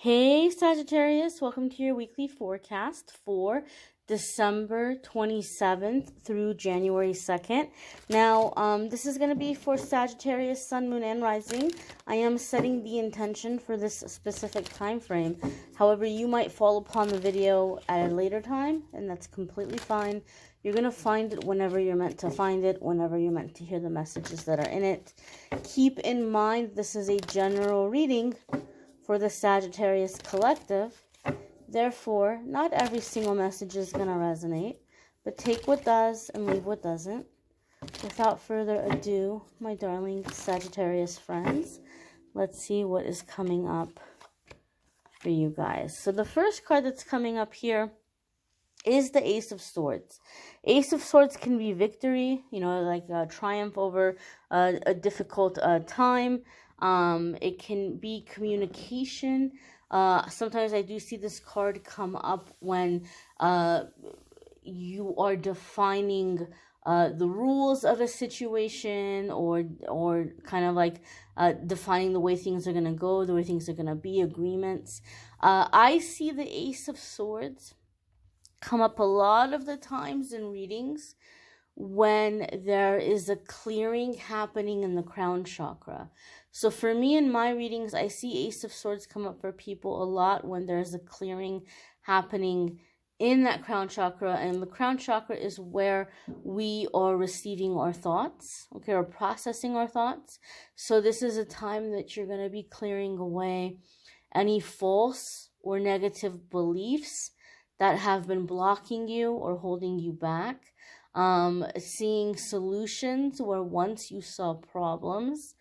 Hey Sagittarius, welcome to your weekly forecast for December 27th through January 2nd. Now, this is going to be for Sagittarius, Sun, Moon, and Rising. I am setting the intention for this specific time frame. However, you might fall upon the video at a later time, and that's completely fine. You're going to find it whenever you're meant to find it, whenever you're meant to hear the messages that are in it. Keep in mind, this is a general reading for the Sagittarius collective. Therefore, not every single message is going to resonate, but take what does and leave what doesn't. Without further ado, my darling Sagittarius friends, let's see what is coming up for you guys. So the first card that's coming up here is the Ace of Swords. Ace of Swords can be victory, like a triumph over a difficult time. It can be communication. Sometimes I do see this card come up when you are defining the rules of a situation, or kind of like defining the way things are going to go, the way things are going to be, agreements. I see the Ace of Swords come up a lot of the times in readings when there is a clearing happening in the crown chakra. So for me, in my readings, I see Ace of Swords come up for people a lot when there's a clearing happening in that crown chakra. And the crown chakra is where we are receiving our thoughts, okay, or processing our thoughts. So this is a time that you're going to be clearing away any false or negative beliefs that have been blocking you or holding you back. Seeing solutions where once you saw problems,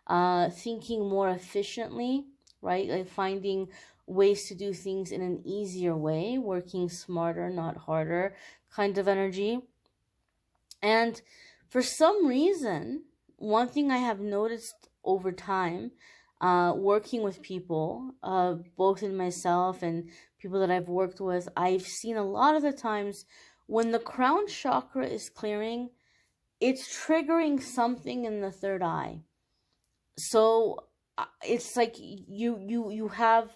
thinking more efficiently, right? Like finding ways to do things in an easier way, working smarter, not harder kind of energy. And for some reason, one thing I have noticed over time, working with people, both in myself and people that I've worked with, I've seen a lot of the times when the crown chakra is clearing, it's triggering something in the third eye. So it's like you have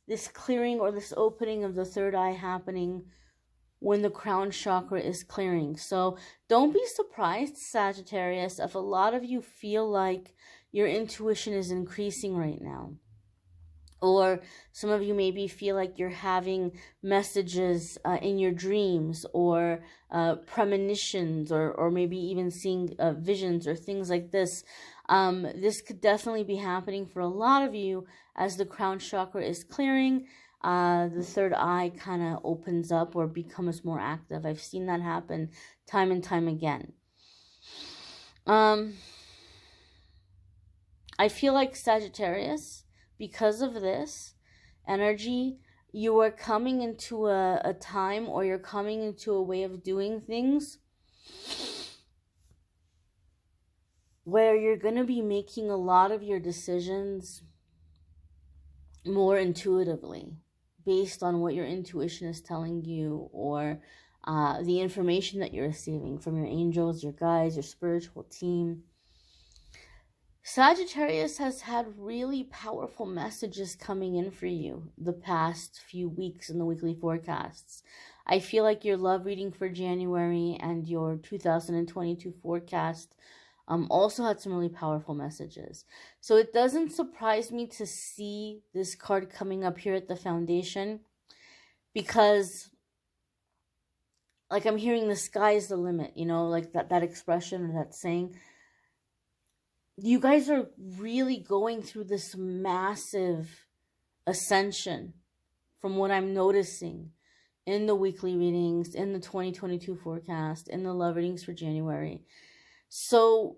this clearing or this opening of the third eye happening when the crown chakra is clearing. So don't be surprised, Sagittarius, if a lot of you feel like your intuition is increasing right now. Or some of you maybe feel like you're having messages in your dreams, or premonitions, or maybe even seeing visions or things like this. This could definitely be happening for a lot of you as the crown chakra is clearing. The third eye kind of opens up or becomes more active. I've seen that happen time and time again. I feel like Sagittarius, because of this energy, you are coming into a time, or you're coming into a way of doing things where you're going to be making a lot of your decisions more intuitively, based on what your intuition is telling you, or the information that you're receiving from your angels, your guides, your spiritual team. Sagittarius has had really powerful messages coming in for you the past few weeks in the weekly forecasts. I feel like your love reading for January and your 2022 forecast also had some really powerful messages. So it doesn't surprise me to see this card coming up here at the foundation, because like I'm hearing the sky is the limit, like that expression or that saying. You guys are really going through this massive ascension from what I'm noticing in the weekly readings, in the 2022 forecast, in the love readings for January. So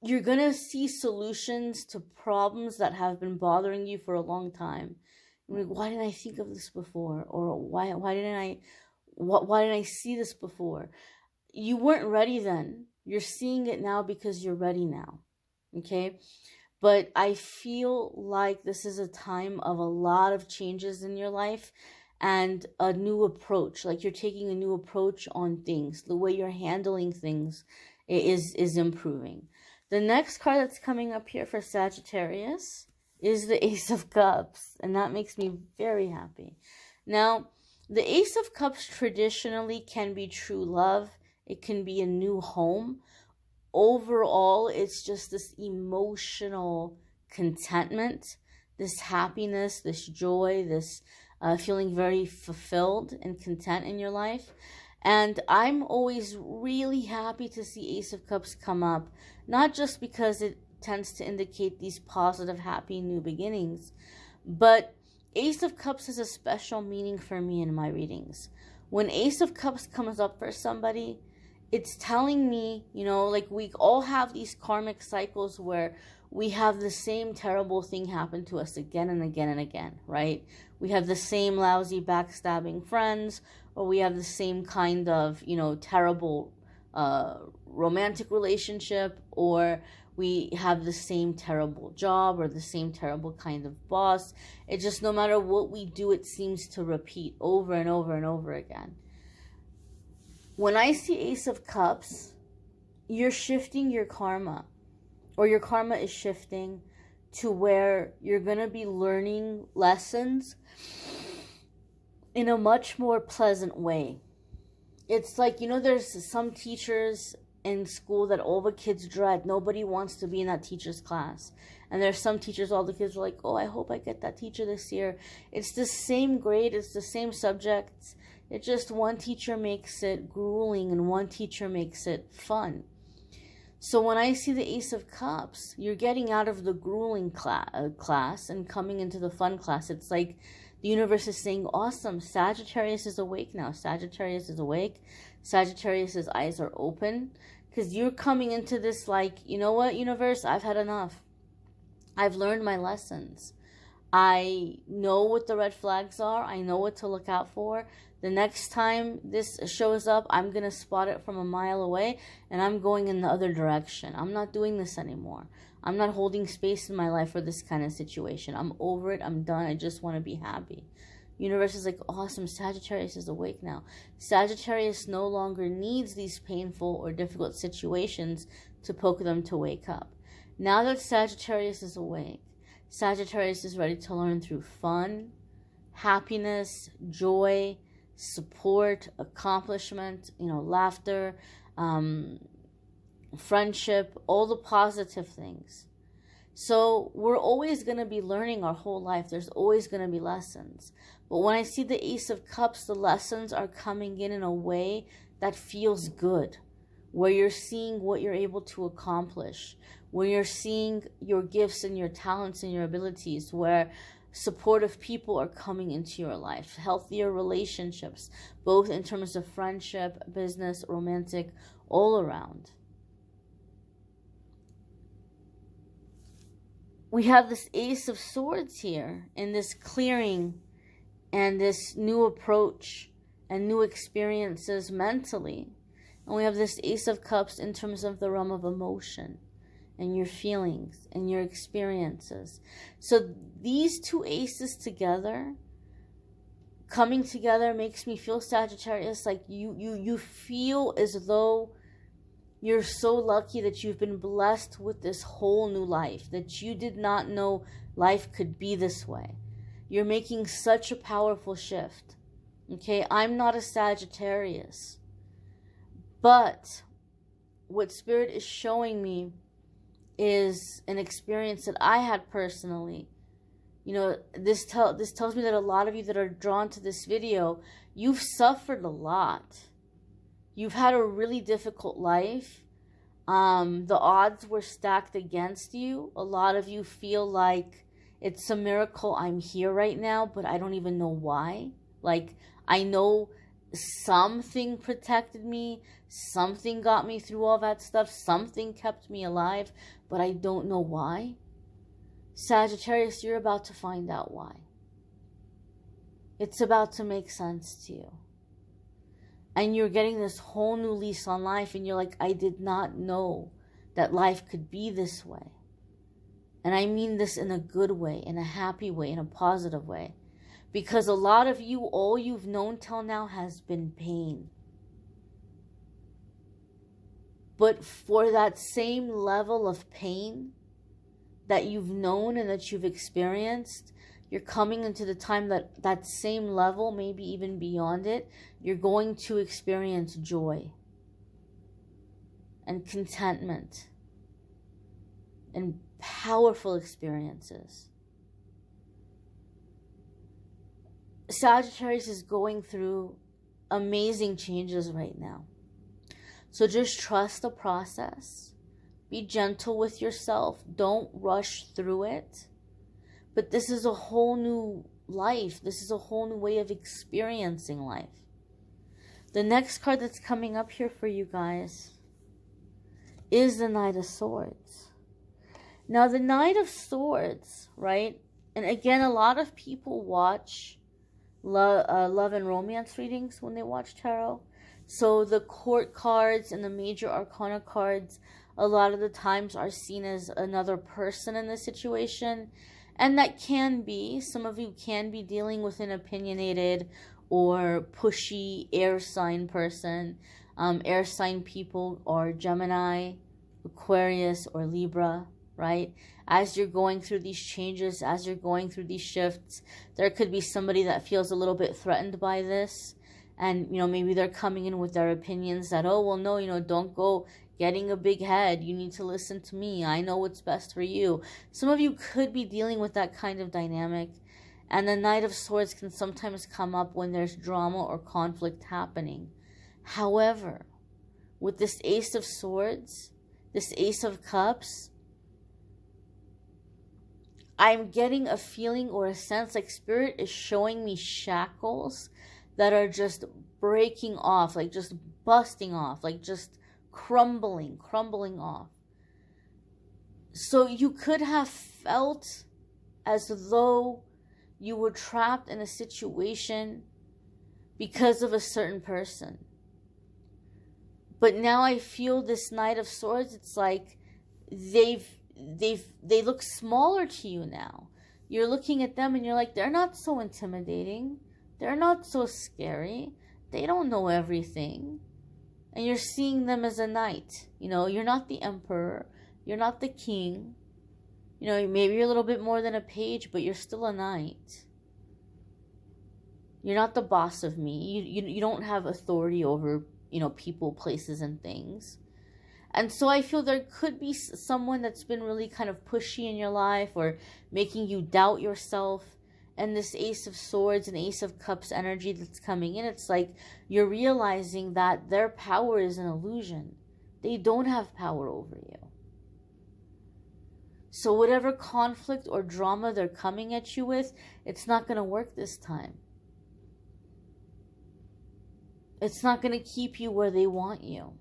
you're going to see solutions to problems that have been bothering you for a long time. You're like, why didn't I think of this before? Or why didn't I see this before? You weren't ready then. You're seeing it now because you're ready now, okay? But I feel like this is a time of a lot of changes in your life and a new approach. Like you're taking a new approach on things. The way you're handling things is improving. The next card that's coming up here for Sagittarius is the Ace of Cups, and that makes me very happy. Now, the Ace of Cups traditionally can be true love. It can be a new home. Overall, it's just this emotional contentment, this happiness, this joy, this feeling very fulfilled and content in your life. And I'm always really happy to see Ace of Cups come up, not just because it tends to indicate these positive, happy new beginnings, but Ace of Cups has a special meaning for me in my readings. When Ace of Cups comes up for somebody, it's telling me, like we all have these karmic cycles where we have the same terrible thing happen to us again and again and again, right? We have the same lousy backstabbing friends, or we have the same kind of, terrible romantic relationship, or we have the same terrible job or the same terrible kind of boss. It just, no matter what we do, it seems to repeat over and over and over again. When I see Ace of Cups, you're shifting your karma, or your karma is shifting to where you're going to be learning lessons in a much more pleasant way. It's like, there's some teachers in school that all the kids dread. Nobody wants to be in that teacher's class. And there's some teachers, all the kids are like, oh, I hope I get that teacher this year. It's the same grade, it's the same subjects. It just, one teacher makes it grueling and one teacher makes it fun. So when I see the Ace of Cups, you're getting out of the grueling class and coming into the fun class. It's like the universe is saying, awesome, Sagittarius is awake now. Sagittarius is awake. Sagittarius's eyes are open. Because you're coming into this like, you know what, universe, I've had enough. I've learned my lessons. I know what the red flags are. I know what to look out for. The next time this shows up, I'm going to spot it from a mile away, and I'm going in the other direction. I'm not doing this anymore. I'm not holding space in my life for this kind of situation. I'm over it. I'm done. I just want to be happy. Universe is like, awesome, Sagittarius is awake now. Sagittarius no longer needs these painful or difficult situations to poke them to wake up. Now that Sagittarius is awake, Sagittarius is ready to learn through fun, happiness, joy, support, accomplishment, laughter, friendship, all the positive things. So we're always going to be learning our whole life. There's always going to be lessons. But when I see the Ace of Cups, the lessons are coming in a way that feels good, where you're seeing what you're able to accomplish, where you're seeing your gifts and your talents and your abilities, where supportive people are coming into your life, healthier relationships, both in terms of friendship, business, romantic, all around. We have this Ace of Swords here in this clearing and this new approach and new experiences mentally. And we have this Ace of Cups in terms of the realm of emotion and your feelings and your experiences. So these two aces together, coming together, makes me feel, Sagittarius, like you feel as though you're so lucky that you've been blessed with this whole new life, that you did not know life could be this way. You're making such a powerful shift. Okay, I'm not a Sagittarius, but what Spirit is showing me is an experience that I had personally. This tells me that a lot of you that are drawn to this video, you've suffered a lot. You've had a really difficult life. The odds were stacked against you. A lot of you feel like it's a miracle I'm here right now, but I don't even know why. Like, I know something protected me, something got me through all that stuff, something kept me alive, but I don't know why. Sagittarius, you're about to find out why. It's about to make sense to you. And you're getting this whole new lease on life, and you're like, I did not know that life could be this way. And I mean this in a good way, in a happy way, in a positive way. Because a lot of you, all you've known till now has been pain. But for that same level of pain, that you've known and that you've experienced, you're coming into the time that that same level, maybe even beyond it, you're going to experience joy and contentment and powerful experiences. Sagittarius is going through amazing changes right now. So just trust the process. Be gentle with yourself. Don't rush through it. But this is a whole new life. This is a whole new way of experiencing life. The next card that's coming up here for you guys is the Knight of Swords. Now, the Knight of Swords, right? And again, a lot of people watch love and romance readings when they watch tarot. So the court cards and the major arcana cards a lot of the times are seen as another person in the situation. And that can be, some of you can be dealing with an opinionated or pushy air sign person. Air sign people are Gemini, Aquarius, or Libra, right? As you're going through these changes, as you're going through these shifts, there could be somebody that feels a little bit threatened by this. And, you know, maybe they're coming in with their opinions that, oh, well, no, you know, don't go getting a big head. You need to listen to me. I know what's best for you. Some of you could be dealing with that kind of dynamic. And the Knight of Swords can sometimes come up when there's drama or conflict happening. However, with this Ace of Swords, this Ace of Cups, I'm getting a feeling or a sense like Spirit is showing me shackles that are just breaking off, like just busting off, like just crumbling off. So you could have felt as though you were trapped in a situation because of a certain person. But now I feel this Knight of Swords, it's like they look smaller to you now. You're looking at them and you're like, they're not so intimidating. They're not so scary. They don't know everything. And you're seeing them as a knight. You know, you're not the emperor. You're not the king. You know, maybe you're a little bit more than a page, but you're still a knight. You're not the boss of me. You don't have authority over, you know, people, places, and things. And so I feel there could be someone that's been really kind of pushy in your life or making you doubt yourself. And this Ace of Swords and Ace of Cups energy that's coming in, it's like you're realizing that their power is an illusion. They don't have power over you. So whatever conflict or drama they're coming at you with, it's not going to work this time. It's not going to keep you where they want you.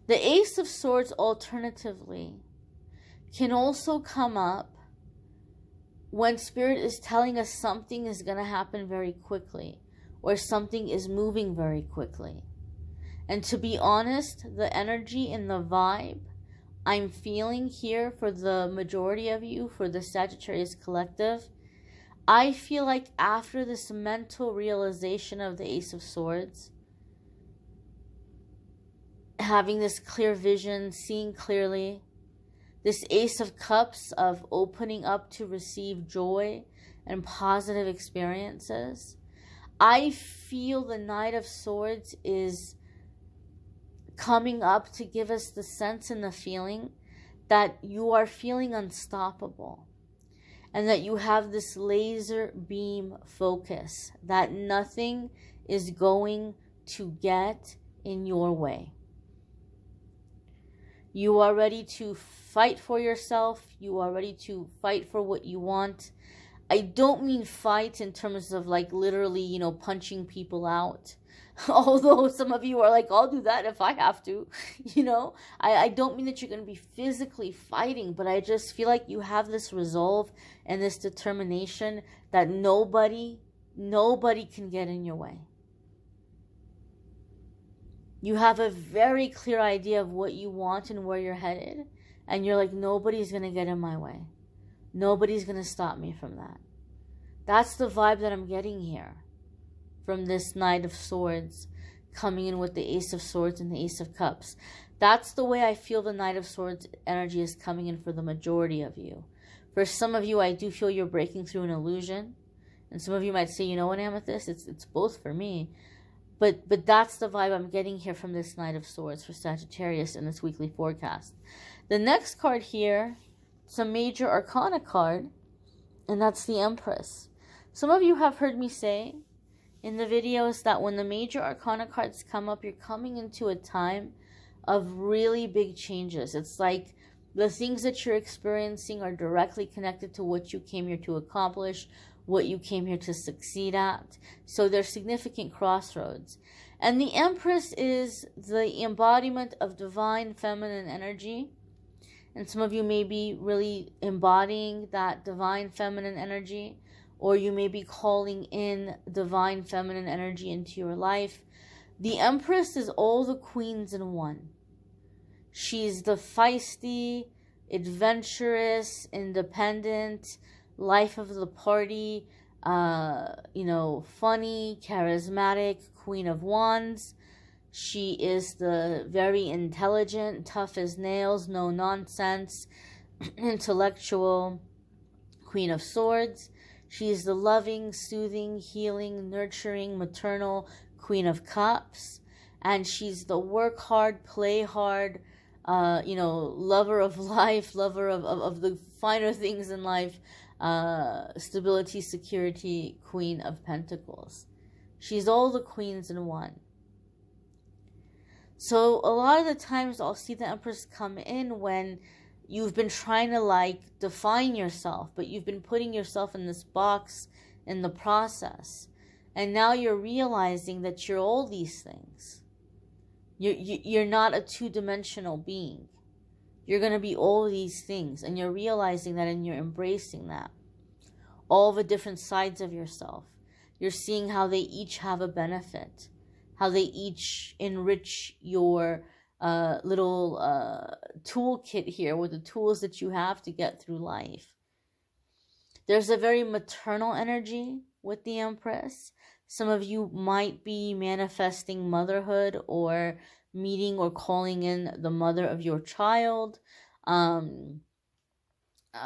The Ace of Swords, alternatively, can also come up when Spirit is telling us something is going to happen very quickly or something is moving very quickly. And to be honest, the energy and the vibe I'm feeling here for the majority of you, for the Sagittarius collective, I feel like after this mental realization of the Ace of Swords, having this clear vision, seeing clearly, this Ace of Cups of opening up to receive joy and positive experiences, I feel the Knight of Swords is coming up to give us the sense and the feeling that you are feeling unstoppable and that you have this laser beam focus, that nothing is going to get in your way. You are ready to fight for yourself. You are ready to fight for what you want. I don't mean fight in terms of like literally, you know, punching people out. Although some of you are like, I'll do that if I have to, you know. I don't mean that you're going to be physically fighting, but I just feel like you have this resolve and this determination that nobody can get in your way. You have a very clear idea of what you want and where you're headed. And you're like, nobody's going to get in my way. Nobody's going to stop me from that. That's the vibe that I'm getting here from this Knight of Swords coming in with the Ace of Swords and the Ace of Cups. That's the way I feel the Knight of Swords energy is coming in for the majority of you. For some of you, I do feel you're breaking through an illusion. And some of you might say, you know what, Amethyst? It's both for me. But that's the vibe I'm getting here from this Knight of Swords for Sagittarius in this weekly forecast. The next card here, it's a major arcana card, and that's the Empress. Some of you have heard me say in the videos that when the major arcana cards come up, you're coming into a time of really big changes. It's like the things that you're experiencing are directly connected to what you came here to accomplish, what you came here to succeed at. So there's significant crossroads. And the Empress is the embodiment of divine feminine energy. And some of you may be really embodying that divine feminine energy, or you may be calling in divine feminine energy into your life. The Empress is all the queens in one. She's the feisty, adventurous, independent, life of the party, funny, charismatic Queen of Wands. She is the very intelligent, tough as nails, no nonsense, intellectual Queen of Swords. She is the loving, soothing, healing, nurturing, maternal Queen of Cups. And she's the work hard, play hard, lover of life, lover of the finer things in life, stability, security, Queen of Pentacles. She's all the queens in one. So a lot of the times I'll see the Empress come in when you've been trying to define yourself, but you've been putting yourself in this box in the process. And now you're realizing that you're all these things. You're not a two-dimensional being. You're going to be all these things, and you're realizing that, and you're embracing that. All the different sides of yourself. You're seeing how they each have a benefit, how they each enrich your little toolkit here with the tools that you have to get through life. There's a very maternal energy with the Empress. Some of you might be manifesting motherhood or meeting or calling in the mother of your child.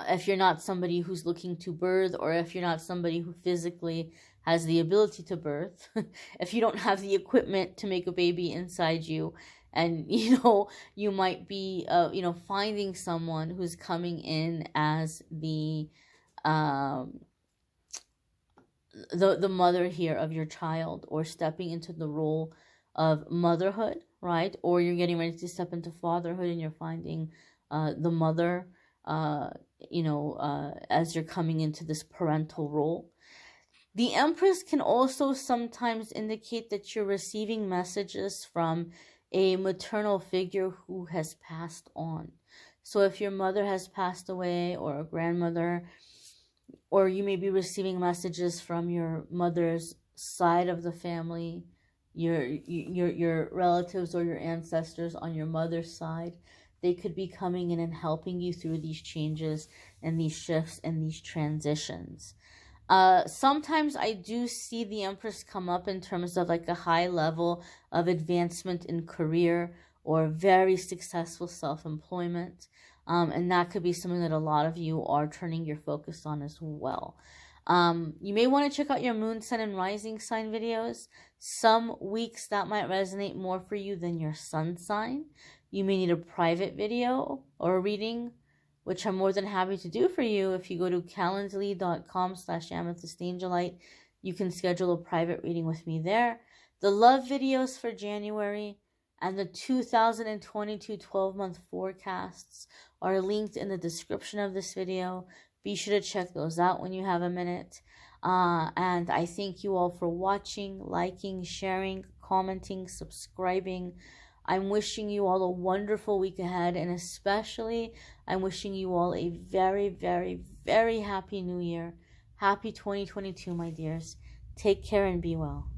If you're not somebody who's looking to birth, or if you're not somebody who physically has the ability to birth, if you don't have the equipment to make a baby inside you, and you might be finding someone who's coming in as the mother here of your child, or stepping into the role of motherhood, right? Or you're getting ready to step into fatherhood and you're finding the mother as you're coming into this parental role. The Empress can also sometimes indicate that you're receiving messages from a maternal figure who has passed on. So if your mother has passed away, or a grandmother, or you may be receiving messages from your mother's side of the family, your relatives or your ancestors on your mother's side, they could be coming in and helping you through these changes and these shifts and these transitions. Sometimes I do see the Empress come up in terms of a high level of advancement in career, or very successful self-employment. And that could be something that a lot of you are turning your focus on as well. You may want to check out your moon, sun, and rising sign videos. Some weeks that might resonate more for you than your sun sign. You may need a private video or a reading, which I'm more than happy to do for you. If you go to calendly.com/amethystangelite, you can schedule a private reading with me there. The love videos for January and the 2022 12-month forecasts are linked in the description of this video. Be sure to check those out when you have a minute. And I thank you all for watching, liking, sharing, commenting, subscribing. I'm wishing you all a wonderful week ahead, and especially I'm wishing you all a very, very, very happy new year. Happy 2022, my dears. Take care and be well.